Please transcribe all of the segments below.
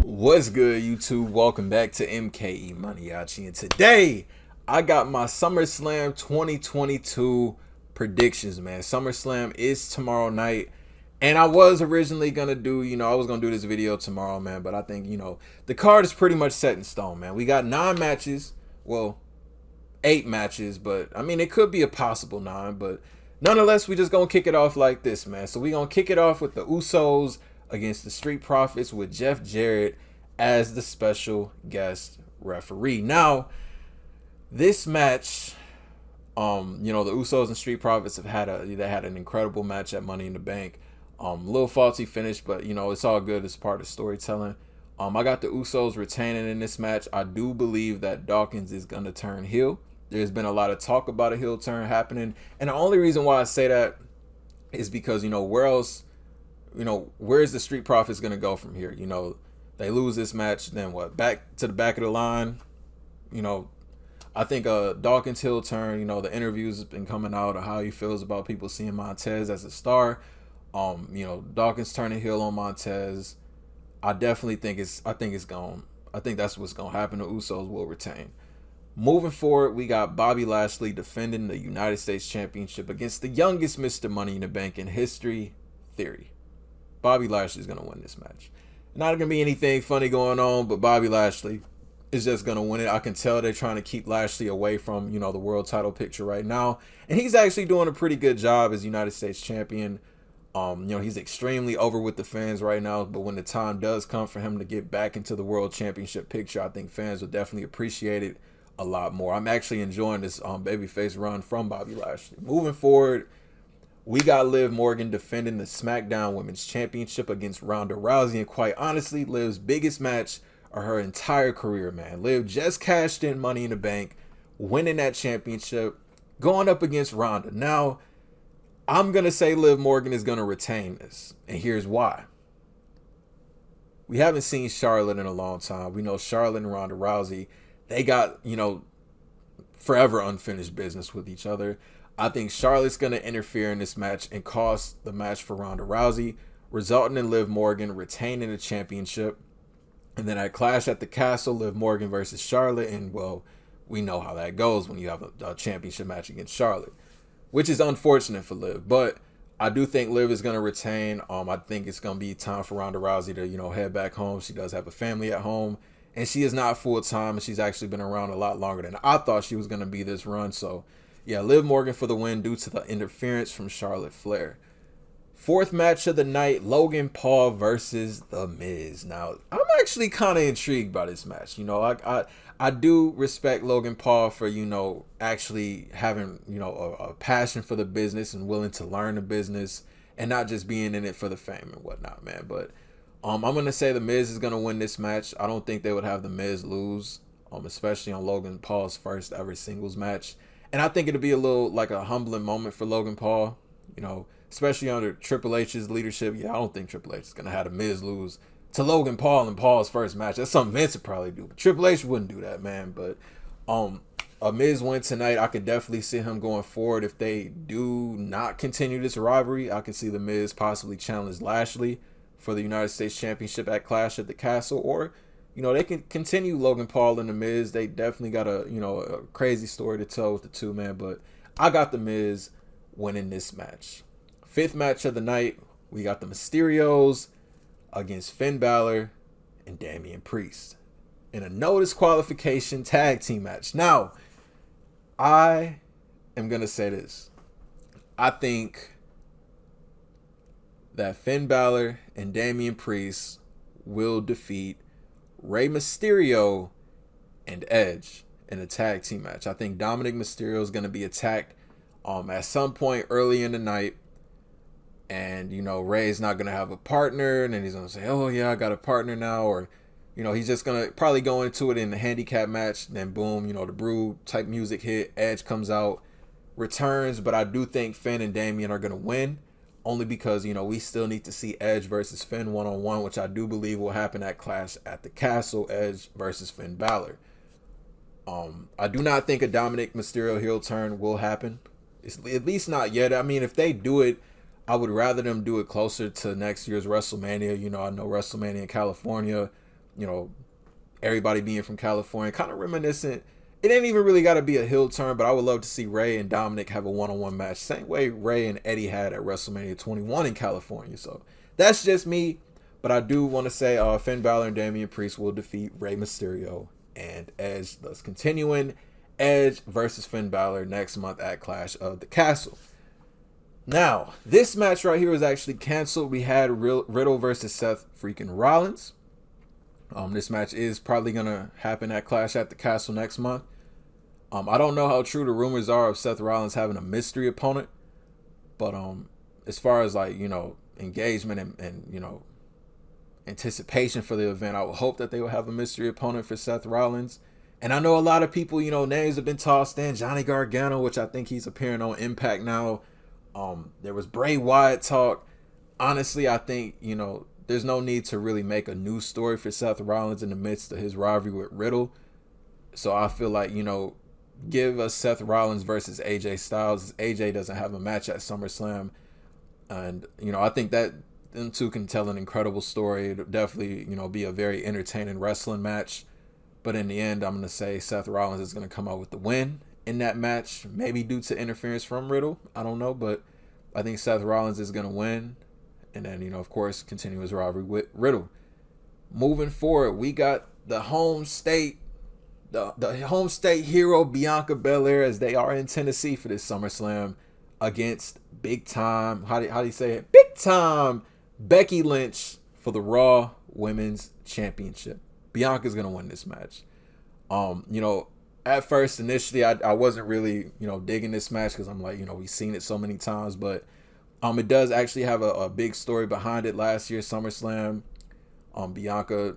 What's good, YouTube? Welcome back to MKE MANIACI, and today I got my SummerSlam 2022 predictions, man. SummerSlam is tomorrow night, and I was originally gonna do, I was gonna do this video tomorrow, man, but I think, the card is pretty much set in stone, man. We got 9 matches, well, 8 matches, but I mean, it could be a possible 9, but nonetheless, we just gonna kick it off like this, man. So we gonna kick it off with the Usos against the Street Profits with Jeff Jarrett as the special guest referee. Now, this match, the Usos and Street Profits have had an incredible match at Money in the Bank. A little faulty finish, but it's all good as part of storytelling. I got the Usos retaining in this match. I do believe that Dawkins is gonna turn heel. There's been a lot of talk about a heel turn happening, and the only reason why I say that is because where else, where's the Street Profits gonna go from here? They lose this match, then what? Back to the back of the line. I think Dawkins heel turn, the interviews have been coming out of how he feels about people seeing Montez as a star. Dawkins turning heel on Montez. I think that's what's gonna happen. The Usos will retain. Moving forward, we got Bobby Lashley defending the United States Championship against the youngest Mr. Money in the Bank in history, Theory. Bobby Lashley's gonna win this match. Not gonna be anything funny going on, but Bobby Lashley is just gonna win it. I can tell they're trying to keep Lashley away from the world title picture right now, and he's actually doing a pretty good job as United States champion. He's extremely over with the fans right now, but when the time does come for him to get back into the world championship picture, I think fans will definitely appreciate it a lot more. I'm actually enjoying this babyface run from Bobby Lashley. Moving forward, we got Liv Morgan defending the Smackdown Women's Championship against Ronda Rousey, and quite honestly, Liv's biggest match of her entire career, man. Liv just cashed in Money in the Bank, winning that championship, going up against Ronda. Now, I'm going to say Liv Morgan is going to retain this, and here's why. We haven't seen Charlotte in a long time. We know Charlotte and Ronda Rousey, they got, forever unfinished business with each other. I think Charlotte's going to interfere in this match and cost the match for Ronda Rousey, resulting in Liv Morgan retaining the championship. And then at Clash at the Castle, Liv Morgan versus Charlotte. And, well, we know how that goes when you have a championship match against Charlotte, which is unfortunate for Liv. But I do think Liv is going to retain. I think it's going to be time for Ronda Rousey to, head back home. She does have a family at home, and she is not full-time, and she's actually been around a lot longer than I thought she was going to be this run. So, yeah, Liv Morgan for the win due to the interference from Charlotte Flair. Fourth match of the night, Logan Paul versus The Miz. Now, I'm actually kind of intrigued by this match. I do respect Logan Paul for, actually having, a passion for the business and willing to learn the business and not just being in it for the fame and whatnot, man. But I'm going to say The Miz is going to win this match. I don't think they would have The Miz lose, especially on Logan Paul's first ever singles match. And I think it'll be a little like a humbling moment for Logan Paul, especially under Triple H's leadership. Yeah, I don't think Triple H is going to have The Miz lose to Logan Paul in Paul's first match. That's something Vince would probably do. But Triple H wouldn't do that, man. But a Miz win tonight. I could definitely see him going forward. If they do not continue this rivalry, I can see The Miz possibly challenge Lashley for the United States Championship at Clash at the Castle, or they can continue Logan Paul and The Miz. They definitely got a crazy story to tell with the two, man. But I got The Miz winning this match. Fifth match of the night, we got the Mysterios against Finn Balor and Damian Priest in a no disqualification tag team match. Now, I am going to say this. I think that Finn Balor and Damian Priest will defeat Rey Mysterio and Edge in a tag team match. I think Dominic Mysterio is going to be attacked at some point early in the night. And, Rey's not going to have a partner. And then he's going to say, oh, yeah, I got a partner now. Or, he's just going to probably go into it in the handicap match. Then, boom, the Brew type music hit. Edge comes out, returns. But I do think Finn and Damian are going to win. Only because, we still need to see Edge versus Finn one-on-one, which I do believe will happen at Clash at the Castle, Edge versus Finn Balor. I do not think a Dominic Mysterio heel turn will happen. It's at least not yet. I mean, if they do it, I would rather them do it closer to next year's WrestleMania. You know, I know WrestleMania in California, you know, everybody being from California, kind of reminiscent. It ain't even really got to be a heel turn, but I would love to see Ray and Dominic have a one-on-one match. Same way Ray and Eddie had at WrestleMania 21 in California. So that's just me. But I do want to say Finn Balor and Damian Priest will defeat Rey Mysterio and Edge, thus continuing Edge versus Finn Balor next month at Clash of the Castle. Now, this match right here was actually canceled. We had Riddle versus Seth freaking Rollins. This match is probably going to happen at Clash at the Castle next month. I don't know how true the rumors are of Seth Rollins having a mystery opponent. But as far as, like, you know, engagement and you know, anticipation for the event, I would hope that they will have a mystery opponent for Seth Rollins. And I know a lot of people, you know, names have been tossed in. Johnny Gargano, which I think he's appearing on Impact now. There was Bray Wyatt talk. Honestly, I think, you know, there's no need to really make a new story for Seth Rollins in the midst of his rivalry with Riddle. So I feel like, you know, give us Seth Rollins versus AJ Styles. AJ doesn't have a match at SummerSlam. And, you know, I think that them two can tell an incredible story. It'll definitely, you know, be a very entertaining wrestling match. But in the end, I'm going to say Seth Rollins is going to come out with the win in that match. Maybe due to interference from Riddle. I don't know. But I think Seth Rollins is going to win. And then, you know, of course, continue his rivalry with Riddle. Moving forward, we got the home state, the home state hero Bianca Belair, as they are in Tennessee for this SummerSlam, against big time, how do you say it? Big time Becky Lynch for the Raw Women's Championship. Bianca's gonna win this match. You know, at first, initially, I wasn't really, you know, digging this match because I'm like, you know, we've seen it so many times, but it does actually have a big story behind it. Last year, SummerSlam, Bianca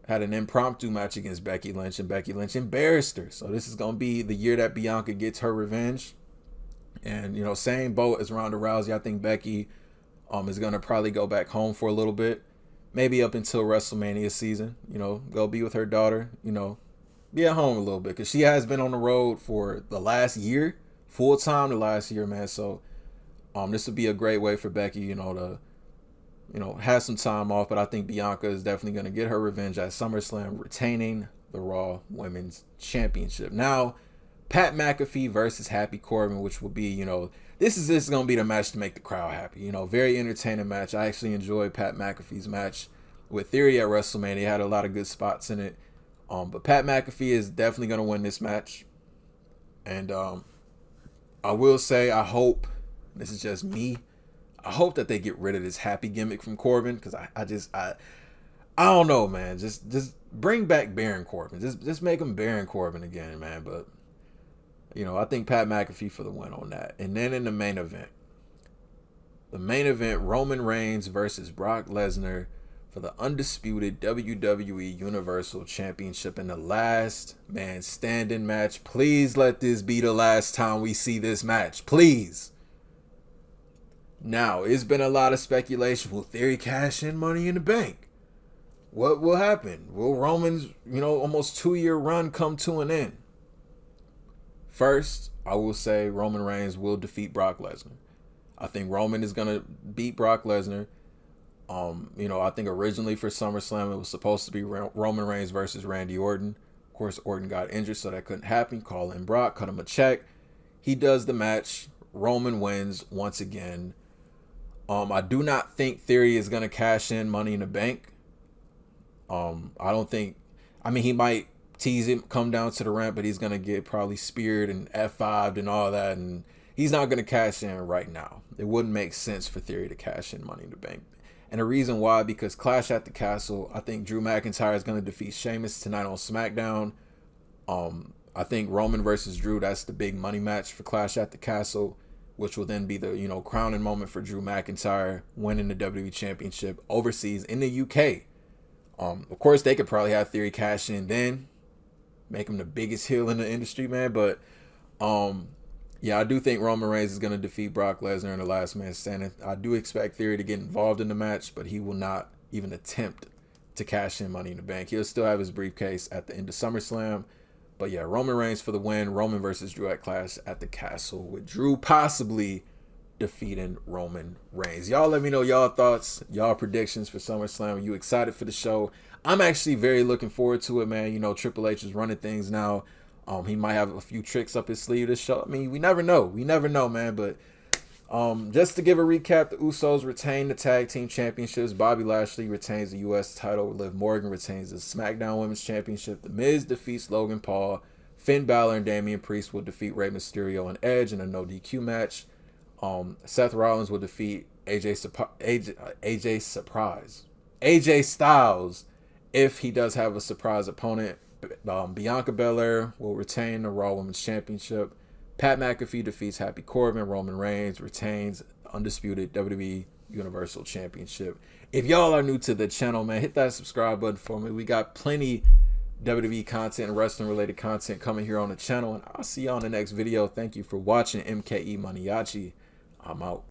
had an impromptu match against Becky Lynch, and Becky Lynch embarrassed her. So this is going to be the year that Bianca gets her revenge. And, you know, same boat as Ronda Rousey. I think Becky is going to probably go back home for a little bit. Maybe up until WrestleMania season. You know, go be with her daughter. You know, be at home a little bit. Because she has been on the road for the last year. Full time the last year, man. So this would be a great way for Becky, you know, to, you know, have some time off. But I think Bianca is definitely going to get her revenge at SummerSlam, retaining the Raw Women's Championship. Now, Pat McAfee versus Happy Corbin, which will be, you know, this is going to be the match to make the crowd happy. You know, very entertaining match. I actually enjoyed Pat McAfee's match with Theory at WrestleMania. It had a lot of good spots in it. But Pat McAfee is definitely going to win this match. And I will say, I hope, this is just me, I hope that they get rid of this happy gimmick from Corbin, because I don't know, man. Just bring back Baron Corbin. Just make him Baron Corbin again, man. But, you know, I think Pat McAfee for the win on that. And then in the main event, Roman Reigns versus Brock Lesnar for the undisputed WWE Universal Championship in the last man standing match. Please let this be the last time we see this match. Please. Now, it's been a lot of speculation. Will Theory cash in Money in the Bank? What will happen? Will Roman's, you know, almost 2-year run come to an end? First, I will say Roman Reigns will defeat Brock Lesnar. I think Roman is going to beat Brock Lesnar. You know, I think originally for SummerSlam, it was supposed to be Roman Reigns versus Randy Orton. Of course, Orton got injured, so that couldn't happen. Call in Brock, cut him a check. He does the match. Roman wins once again. I do not think Theory is going to cash in Money in the Bank. I don't think, I mean, he might tease him, come down to the ramp, but he's going to get probably speared and F5'd and all that, and he's not going to cash in right now. It wouldn't make sense for Theory to cash in Money in the Bank. And the reason why, because Clash at the Castle, I think Drew McIntyre is going to defeat Sheamus tonight on SmackDown. I think Roman versus Drew, that's the big money match for Clash at the Castle, which will then be the, you know, crowning moment for Drew McIntyre winning the WWE Championship overseas in the UK. Of course, they could probably have Theory cash in then, make him the biggest heel in the industry, man. But yeah, I do think Roman Reigns is going to defeat Brock Lesnar in the last man standing. I do expect Theory to get involved in the match, but he will not even attempt to cash in Money in the Bank. He'll still have his briefcase at the end of SummerSlam, But yeah, Roman Reigns for the win. Roman versus Drew at Clash at the Castle, with Drew possibly defeating Roman Reigns. Y'all let me know y'all thoughts, y'all predictions for SummerSlam. Are you excited for the show? I'm actually very looking forward to it, man. You know, Triple H is running things now. He might have a few tricks up his sleeve this show. I mean, we never know. We never know, man. But just to give a recap, the Usos retain the tag team championships. Bobby Lashley retains the U.S. title. Liv Morgan retains the Smackdown Women's Championship. The Miz defeats Logan Paul. Finn Balor and Damian Priest will defeat Rey Mysterio and Edge in a no DQ match. Seth Rollins will defeat AJ Styles if he does have a surprise opponent. Bianca Belair will retain the Raw Women's Championship. Pat McAfee defeats Happy Corbin. Roman Reigns retains undisputed WWE Universal Championship. If y'all are new to the channel, man, hit that subscribe button for me. We got plenty WWE content and wrestling related content coming here on the channel, and I'll see you on the next video. Thank you for watching. MKE MANIACI. I'm out.